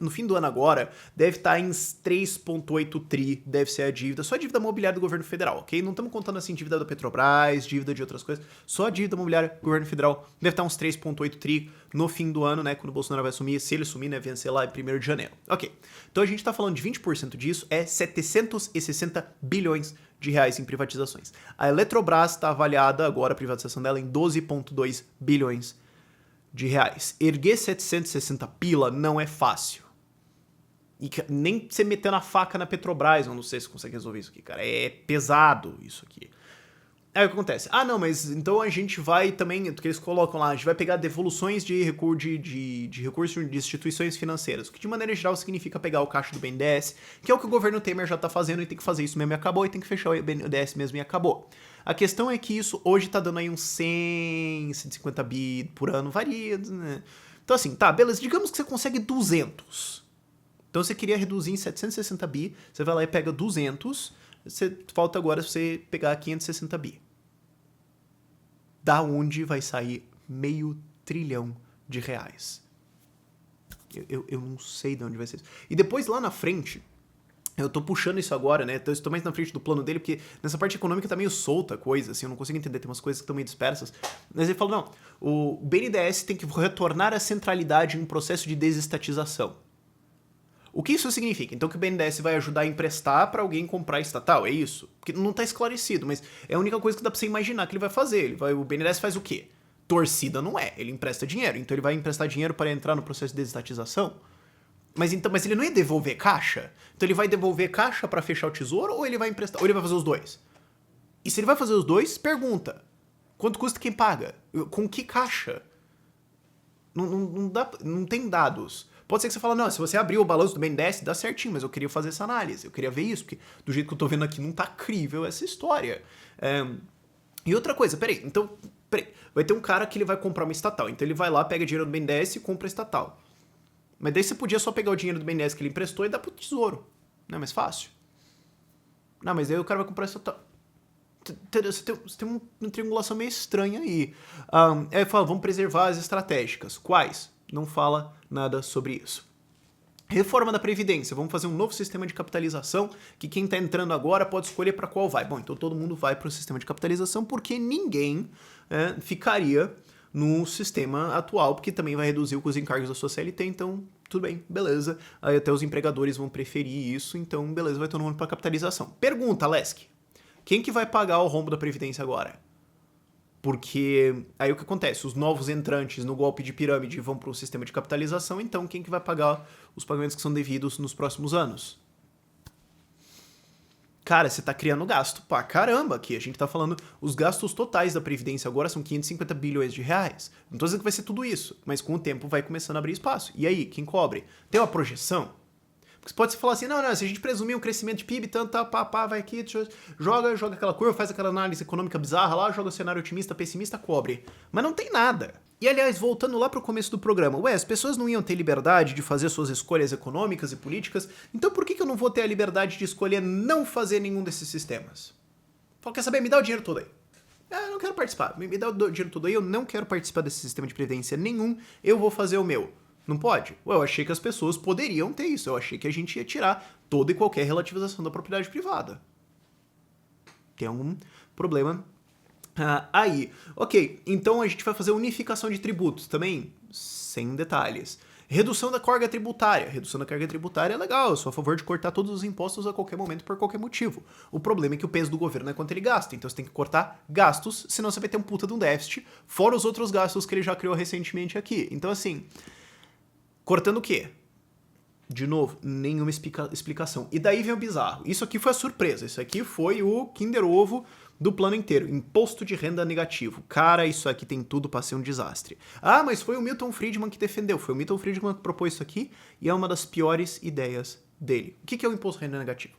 no fim do ano agora, deve estar em 3,8 tri, deve ser a dívida, só a dívida imobiliária do governo federal, ok? Não estamos contando assim dívida da Petrobras, dívida de outras coisas, só a dívida imobiliária do governo federal deve estar uns 3,8 tri no fim do ano, né? Quando o Bolsonaro vai assumir, se ele assumir, né? Vencer lá em 1º de janeiro. Ok. Então a gente está falando de 20% disso, é 760 bilhões de reais em privatizações. A Eletrobras está avaliada agora, a privatização dela, em 12,2 bilhões de reais. Erguer 760 pila não é fácil. E nem você metendo a faca na Petrobras, eu não sei se consegue resolver isso aqui, cara. É pesado isso aqui. Aí o que acontece? Ah, não, mas então a gente vai também, que eles colocam lá, a gente vai pegar devoluções de recursos de instituições financeiras, o que de maneira geral significa pegar o caixa do BNDES, que é o que o governo Temer já tá fazendo e tem que fazer isso mesmo e acabou, e tem que fechar o BNDES mesmo e acabou. A questão é que isso hoje tá dando aí uns 100, 150 bi por ano, varia, né? Então assim, tá, beleza, digamos que você consegue 200. Então você queria reduzir em 760 bi, você vai lá e pega 200, falta agora você pegar 560 bi. Da onde vai sair R$500 bilhão de reais? Eu não sei de onde vai ser isso. E depois lá na frente, eu tô puxando isso agora, né? Eu estou mais na frente do plano dele, porque nessa parte econômica tá meio solta a coisa, assim, eu não consigo entender, tem umas coisas que estão meio dispersas. Mas ele falou, não, o BNDES tem que retornar à centralidade em um processo de desestatização. O que isso significa? Então que o BNDES vai ajudar a emprestar para alguém comprar estatal, é isso? Porque não tá esclarecido, mas é a única coisa que dá pra você imaginar que ele vai fazer. O BNDES faz o quê? Torcida não é, ele empresta dinheiro. Então ele vai emprestar dinheiro para entrar no processo de desestatização? Mas ele não ia devolver caixa? Então ele vai devolver caixa para fechar o tesouro ou ele vai emprestar? Ou ele vai fazer os dois? E se ele vai fazer os dois, pergunta. Quanto custa quem paga? Com que caixa? Não tem dados. Pode ser que você fale, não, se você abrir o balanço do BNDES, dá certinho, mas eu queria fazer essa análise, eu queria ver isso, porque do jeito que eu tô vendo aqui não tá crível essa história. E outra coisa, peraí, vai ter um cara que ele vai comprar uma estatal, então ele vai lá, pega dinheiro do BNDES e compra a estatal. Mas daí você podia só pegar o dinheiro do BNDES que ele emprestou e dar pro tesouro. Não é mais fácil? Não, mas aí o cara vai comprar a estatal. Você tem uma triangulação meio estranha aí. Aí fala, vamos preservar as estratégicas. Quais? Não fala nada sobre isso. Reforma da Previdência. Vamos fazer um novo sistema de capitalização que quem está entrando agora pode escolher para qual vai. Bom, então todo mundo vai para o sistema de capitalização porque ninguém ficaria no sistema atual, porque também vai reduzir os encargos da sua CLT, então tudo bem, beleza. Aí até os empregadores vão preferir isso, então beleza, vai todo mundo para capitalização. Pergunta, Lesk. Quem que vai pagar o rombo da Previdência agora? Porque aí o que acontece? Os novos entrantes no golpe de pirâmide vão para o sistema de capitalização, então quem que vai pagar os pagamentos que são devidos nos próximos anos? Cara, você tá criando gasto pra caramba aqui. A gente tá falando, os gastos totais da Previdência agora são 550 bilhões de reais. Não tô dizendo que vai ser tudo isso, mas com o tempo vai começando a abrir espaço. E aí, quem cobre? Tem uma projeção? Porque você pode falar assim, não, se a gente presumir um crescimento de PIB, tanto, vai aqui, joga aquela curva, faz aquela análise econômica bizarra lá, joga o cenário otimista, pessimista, cobre. Mas não tem nada. E, aliás, voltando lá pro começo do programa, as pessoas não iam ter liberdade de fazer suas escolhas econômicas e políticas, então por que eu não vou ter a liberdade de escolher não fazer nenhum desses sistemas? Fala, quer saber? Me dá o dinheiro todo aí. Ah, eu não quero participar. Me dá o dinheiro todo aí, eu não quero participar desse sistema de previdência nenhum, eu vou fazer o meu. Não pode? Eu achei que as pessoas poderiam ter isso, eu achei que a gente ia tirar toda e qualquer relativização da propriedade privada. Tem algum problema aí. Ok, então a gente vai fazer unificação de tributos também, sem detalhes. Redução da carga tributária. Redução da carga tributária é legal, eu sou a favor de cortar todos os impostos a qualquer momento por qualquer motivo. O problema é que o peso do governo é quanto ele gasta, então você tem que cortar gastos, senão você vai ter um puta de um déficit, fora os outros gastos que ele já criou recentemente aqui. Então assim, cortando o quê? De novo, nenhuma explicação. E daí vem o bizarro. Isso aqui foi a surpresa. Isso aqui foi o Kinder Ovo do plano inteiro. Imposto de renda negativo. Cara, isso aqui tem tudo pra ser um desastre. Ah, mas foi o Milton Friedman que defendeu. Foi o Milton Friedman que propôs isso aqui e é uma das piores ideias dele. O que é o imposto de renda negativo?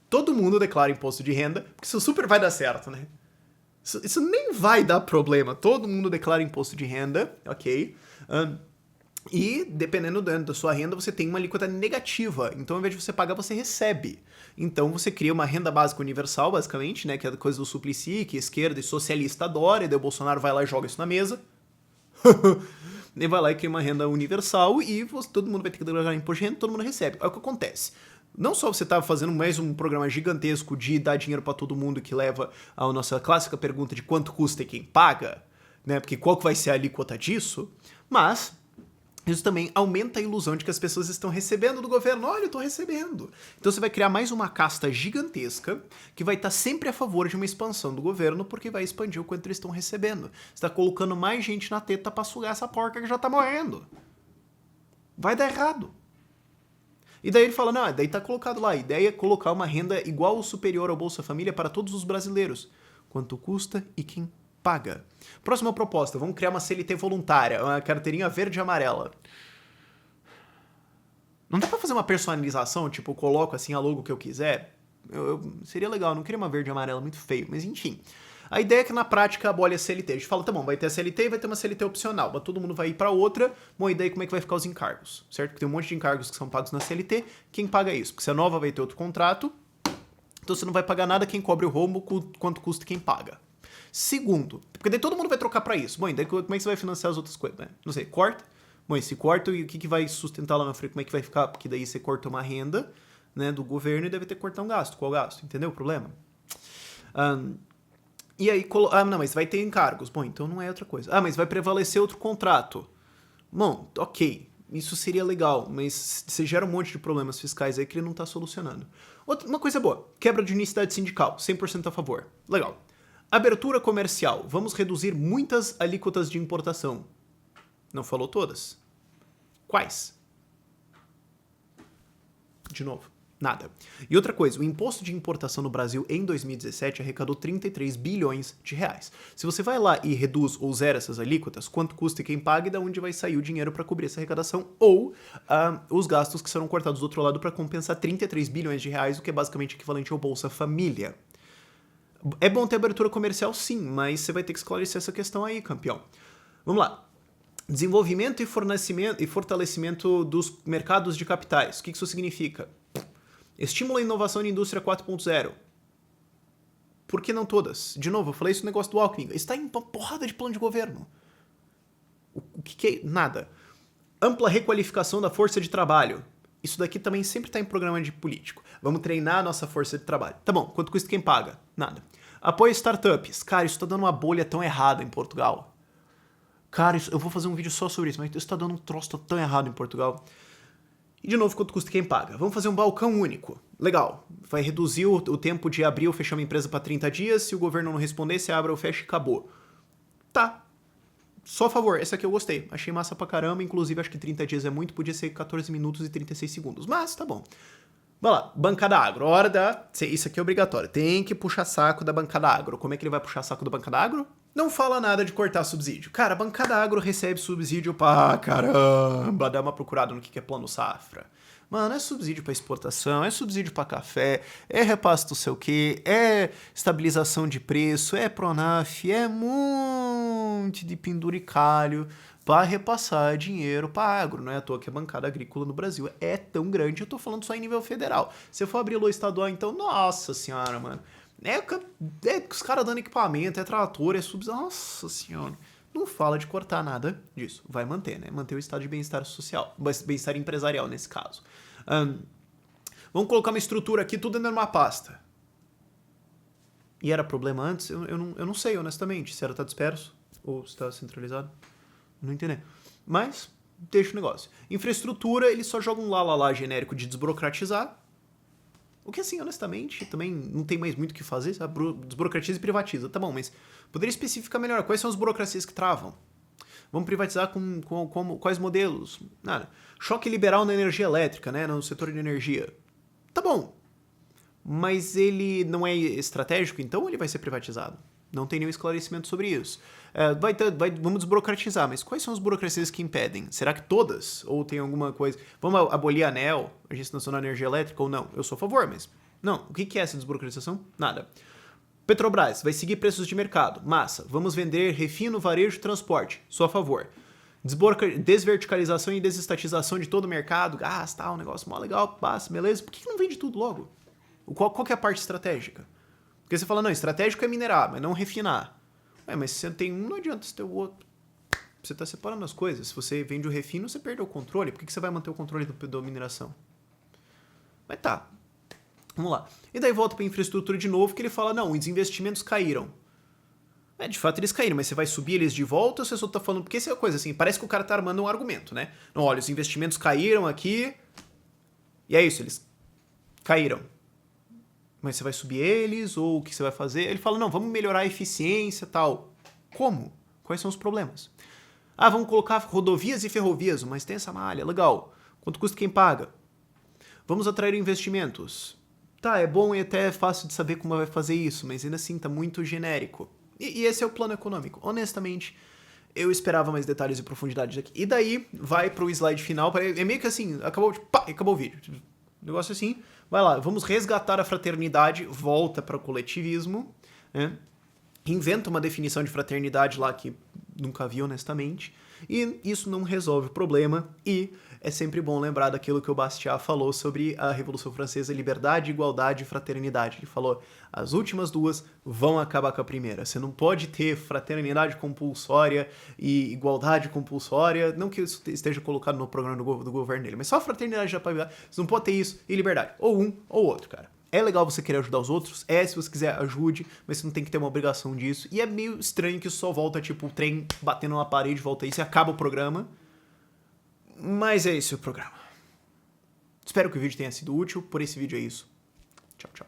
Todo mundo declara imposto de renda, porque isso super vai dar certo, né? Isso nem vai dar problema. Todo mundo declara imposto de renda, ok? E, dependendo da sua renda, você tem uma alíquota negativa. Então, ao invés de você pagar, você recebe. Então, você cria uma renda básica universal, basicamente, né? Que é a coisa do Suplicy, que a esquerda e socialista adora. E daí o Bolsonaro vai lá e joga isso na mesa. Ele vai lá e cria uma renda universal e todo mundo vai ter que declarar imposto de renda, todo mundo recebe. Aí o que acontece? Não só você tá fazendo mais um programa gigantesco de dar dinheiro pra todo mundo que leva à nossa clássica pergunta de quanto custa e quem paga, né? Porque qual que vai ser a alíquota disso? Mas isso também aumenta a ilusão de que as pessoas estão recebendo do governo. Olha, eu tô recebendo. Então você vai criar mais uma casta gigantesca que vai estar sempre a favor de uma expansão do governo porque vai expandir o quanto eles estão recebendo. Você tá colocando mais gente na teta pra sugar essa porca que já tá morrendo. Vai dar errado. E daí ele fala, não, daí tá colocado lá, a ideia é colocar uma renda igual ou superior ao Bolsa Família para todos os brasileiros. Quanto custa e quem paga. Próxima proposta, vamos criar uma CLT voluntária, uma carteirinha verde e amarela. Não dá pra fazer uma personalização, tipo, eu coloco assim a logo que eu quiser? Seria legal, eu não queria uma verde e amarela, muito feio, mas enfim. A ideia é que na prática abole a CLT. A gente fala, tá bom, vai ter a CLT e vai ter uma CLT opcional, mas todo mundo vai ir pra outra. Bom, e daí como é que vai ficar os encargos, certo? Porque tem um monte de encargos que são pagos na CLT, quem paga isso? Porque se é nova vai ter outro contrato, então você não vai pagar nada, quem cobre o rombo, quanto custa quem paga. Segundo, porque daí todo mundo vai trocar pra isso. Bom, e daí como é que você vai financiar as outras coisas? Né? Não sei, corta. Bom, e se corta, o que vai sustentar lá na frente? Como é que vai ficar? Porque daí você corta uma renda, né, do governo e deve ter que cortar um gasto. Qual gasto? Entendeu o problema? E aí, não, mas vai ter encargos. Bom, então não é outra coisa. Ah, mas vai prevalecer outro contrato. Bom, ok, isso seria legal, mas você gera um monte de problemas fiscais aí que ele não tá solucionando. Uma coisa boa, quebra de unicidade sindical, 100% a favor. Legal. Abertura comercial. Vamos reduzir muitas alíquotas de importação. Não falou todas. Quais? De novo, nada. E outra coisa, o imposto de importação no Brasil em 2017 arrecadou 33 bilhões de reais. Se você vai lá e reduz ou zera essas alíquotas, quanto custa e quem paga e de onde vai sair o dinheiro para cobrir essa arrecadação ou os gastos que serão cortados do outro lado para compensar 33 bilhões de reais, o que é basicamente equivalente ao Bolsa Família. É bom ter abertura comercial, sim, mas você vai ter que esclarecer essa questão aí, campeão. Vamos lá. Desenvolvimento e fortalecimento dos mercados de capitais. O que isso significa? Estímulo à inovação na indústria 4.0. Por que não todas? De novo, eu falei isso no negócio do Alckmin. Está em uma porrada de plano de governo. O que é? Nada. Ampla requalificação da força de trabalho. Isso daqui também sempre está em programa de político. Vamos treinar a nossa força de trabalho. Tá bom, quanto custa quem paga? Nada. Apoio startups. Cara, isso tá dando uma bolha tão errada em Portugal. Cara, eu vou fazer um vídeo só sobre isso, mas isso tá dando um troço tão errado em Portugal. E de novo, quanto custa quem paga? Vamos fazer um balcão único. Legal. Vai reduzir o tempo de abrir ou fechar uma empresa para 30 dias. Se o governo não responder, você abre ou fecha e acabou. Tá. Só a favor, essa aqui eu gostei. Achei massa pra caramba, inclusive acho que 30 dias é muito, podia ser 14 minutos e 36 segundos. Mas tá bom. Vai lá, bancada agro, hora da... Isso aqui é obrigatório, tem que puxar saco da bancada agro. Como é que ele vai puxar saco da bancada agro? Não fala nada de cortar subsídio. Cara, a bancada agro recebe subsídio pra caramba. Dá uma procurada no que é plano safra. Mano, é subsídio pra exportação, é subsídio pra café, é repasse do sei o quê, é estabilização de preço, é Pronaf, é um monte de penduricalho vai repassar dinheiro para agro. Não é à toa que a bancada agrícola no Brasil é tão grande, eu tô falando só em nível federal. Se eu for abrir loi estadual, então, nossa senhora, mano. É os caras dando equipamento, é trator, é subs... Nossa senhora. Não fala de cortar nada disso. Vai manter, né? Manter o estado de bem-estar social. Bem-estar empresarial, nesse caso. Vamos colocar uma estrutura aqui, tudo dentro de uma pasta. E era problema antes? Eu não sei, honestamente, se era tá disperso ou se tá centralizado. Não entendi. Mas, deixa o negócio. Infraestrutura, eles só jogam um lá genérico de desburocratizar. O que, assim, honestamente, também não tem mais muito o que fazer, sabe? Desburocratiza e privatiza. Tá bom, mas poderia especificar melhor quais são as burocracias que travam. Vamos privatizar com quais modelos? Nada. Choque liberal na energia elétrica, né? No setor de energia. Tá bom. Mas ele não é estratégico, então ele vai ser privatizado. Não tem nenhum esclarecimento sobre isso. Vamos desburocratizar, mas quais são as burocracias que impedem? Será que todas? Ou tem alguma coisa... Vamos abolir a ANEEL, Agência Nacional de Energia Elétrica, ou não? Eu sou a favor, mas... Não. O que é essa desburocratização? Nada. Petrobras vai seguir preços de mercado. Massa. Vamos vender refino, varejo e transporte. Sou a favor. Desverticalização e desestatização de todo o mercado. Tá, um negócio mó legal, passa, beleza. Por que não vende tudo logo? Qual que é a parte estratégica? Porque você fala, não, estratégico é minerar, mas não refinar. Mas se você tem um, não adianta você ter o outro. Você está separando as coisas. Se você vende o refino, você perdeu o controle. Por que você vai manter o controle da mineração? Mas tá. Vamos lá. E daí volta para a infraestrutura de novo, que ele fala, não, os investimentos caíram. De fato eles caíram, mas você vai subir eles de volta ou você só tá falando... Porque essa é uma coisa assim, parece que o cara tá armando um argumento, né? Não, olha, os investimentos caíram aqui e é isso, eles caíram. Mas você vai subir eles ou o que você vai fazer? Ele fala, não, vamos melhorar a eficiência e tal. Como? Quais são os problemas? Vamos colocar rodovias e ferrovias, uma extensa malha, legal. Quanto custa quem paga? Vamos atrair investimentos. Tá, é bom e até é fácil de saber como vai fazer isso, mas ainda assim tá muito genérico. E esse é o plano econômico. Honestamente, eu esperava mais detalhes e profundidades aqui. E daí, vai pro slide final, é meio que assim, acabou o vídeo. Negócio assim, vai lá, vamos resgatar a fraternidade, volta para o coletivismo, né? Inventa uma definição de fraternidade lá que nunca vi, honestamente, e isso não resolve o problema, e é sempre bom lembrar daquilo que o Bastiat falou sobre a Revolução Francesa, liberdade, igualdade e fraternidade. Ele falou, as últimas duas vão acabar com a primeira. Você não pode ter fraternidade compulsória e igualdade compulsória, não que isso esteja colocado no programa do governo dele, mas só fraternidade já pode. Você não pode ter isso e liberdade. Ou um ou outro, cara. É legal você querer ajudar os outros, se você quiser, ajude, mas você não tem que ter uma obrigação disso. E é meio estranho que isso só volta, tipo, o trem batendo na parede, volta isso e acaba o programa. Mas é esse o programa. Espero que o vídeo tenha sido útil. Por esse vídeo é isso. Tchau, tchau.